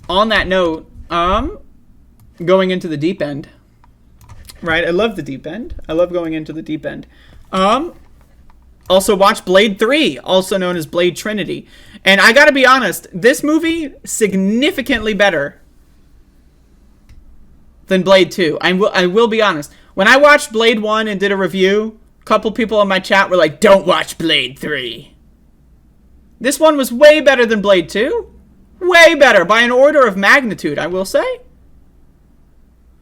on that note, going into the deep end, right? I love the deep end. I love going into the deep end. Also watch Blade 3, also known as Blade Trinity. And I gotta be honest, this movie, significantly better than Blade 2. I will be honest. When I watched Blade 1 and did a review, a couple people in my chat were like, don't watch Blade 3. This one was way better than Blade 2. Way better, by an order of magnitude, I will say.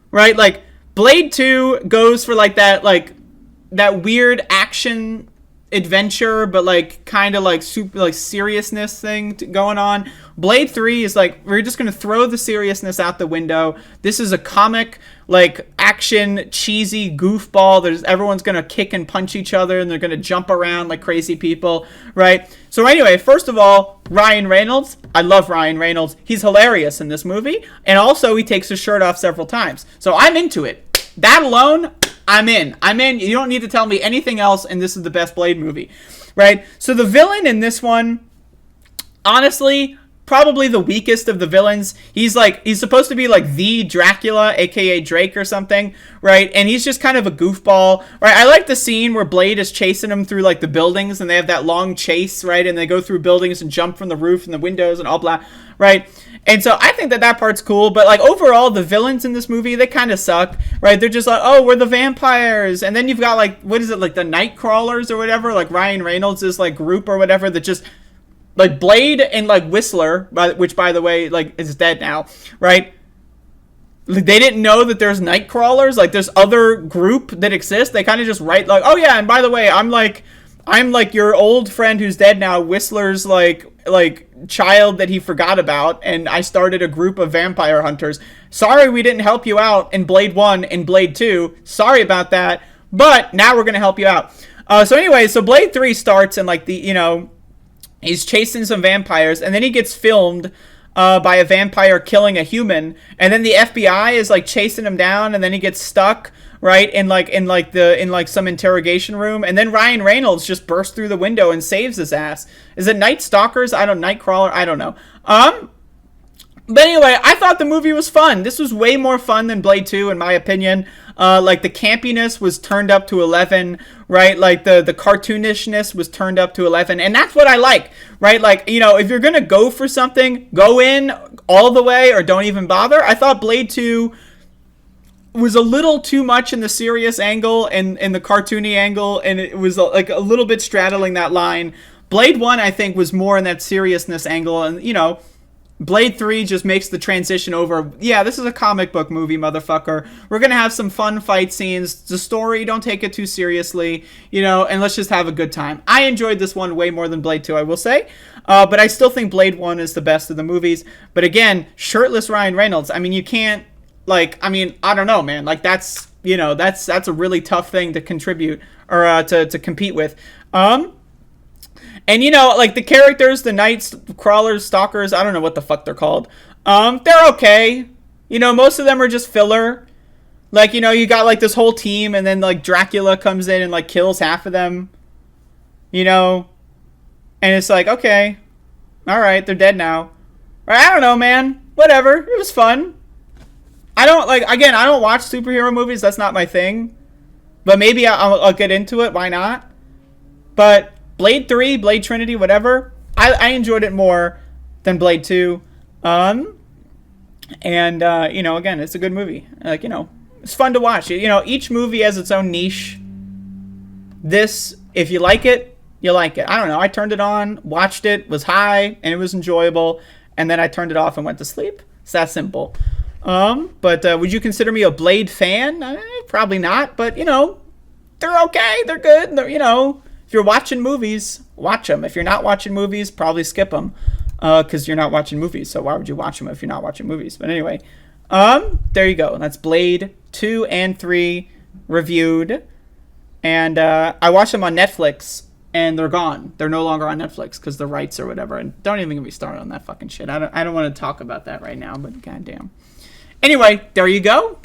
Right, like, Blade 2 goes for, like, that weird action adventure, but like kind of like super like seriousness thing going on. Blade 3 is like, we're just gonna throw the seriousness out the window. This is a comic, like, action cheesy goofball. Everyone's gonna kick and punch each other, and they're gonna jump around like crazy people, right? So anyway, first of all, Ryan Reynolds. I love Ryan Reynolds. He's hilarious in this movie, and also he takes his shirt off several times. So I'm into it. That alone, I'm in. You don't need to tell me anything else, and this is the best Blade movie, right? So the villain in this one, honestly, probably the weakest of the villains. He's supposed to be like the Dracula, aka Drake or something, right? And he's just kind of a goofball, right? I like the scene where Blade is chasing him through like the buildings, and they have that long chase, right? And they go through buildings and jump from the roof and the windows and all blah, right? And so I think that part's cool, but like overall, the villains in this movie, they kind of suck, right? They're just like, oh, we're the vampires. And then you've got like, what is it, like the night crawlers or whatever, like Ryan Reynolds' like group or whatever that just, like Blade and like Whistler, which by the way, like is dead now, right? They didn't know that there's night crawlers, like there's other group that exists. They kind of just write like, oh yeah, and by the way, I'm like your old friend who's dead now, Whistler's like child that he forgot about, and I started a group of vampire hunters. Sorry we didn't help you out in Blade 1 and Blade 2. Sorry about that, but now we're going to help you out. So anyway, so Blade 3 starts, and like he's chasing some vampires, and then he gets filmed by a vampire killing a human, and then the FBI is like chasing him down, and then he gets stuck, right, in some interrogation room, and then Ryan Reynolds just bursts through the window and saves his ass. Is it Night Stalkers? Nightcrawler? I don't know. But anyway, I thought the movie was fun. This was way more fun than Blade 2, in my opinion. Like, the campiness was turned up to 11, right? Like, the cartoonishness was turned up to 11. And that's what I like, right? Like, if you're going to go for something, go in all the way or don't even bother. I thought Blade 2 was a little too much in the serious angle and in the cartoony angle, and it was like a little bit straddling that line. Blade 1, I think, was more in that seriousness angle, and, Blade 3 just makes the transition over, yeah, this is a comic book movie, motherfucker. We're going to have some fun fight scenes. The story, don't take it too seriously, and let's just have a good time. I enjoyed this one way more than Blade 2, I will say. But I still think Blade 1 is the best of the movies. But again, shirtless Ryan Reynolds, I mean, you can't, I don't know, man. Like, that's a really tough thing to contribute or to compete with. And, like, the characters, the night crawlers, stalkers, I don't know what the fuck they're called. They're okay. Most of them are just filler. Like, you got, like, this whole team, and then, like, Dracula comes in and, like, kills half of them. And it's like, okay. All right, they're dead now. I don't know, man. Whatever. It was fun. I don't watch superhero movies. That's not my thing. But maybe I'll get into it. Why not? But Blade 3, Blade Trinity, whatever, I enjoyed it more than Blade 2. Again, it's a good movie. Like, it's fun to watch. Each movie has its own niche. This, if you like it, you like it. I don't know. I turned it on, watched it, was high, and it was enjoyable. And then I turned it off and went to sleep. It's that simple. But would you consider me a Blade fan? Probably not. But, they're okay. They're good. They're, if you're watching movies, watch them. If you're not watching movies, probably skip them. Because you're not watching movies. So why would you watch them if you're not watching movies? But anyway, there you go. That's Blade 2 and 3 reviewed. And I watched them on Netflix, and they're gone. They're no longer on Netflix because the rights or whatever. And don't even get me started on that fucking shit. I don't want to talk about that right now, but goddamn. Anyway, there you go.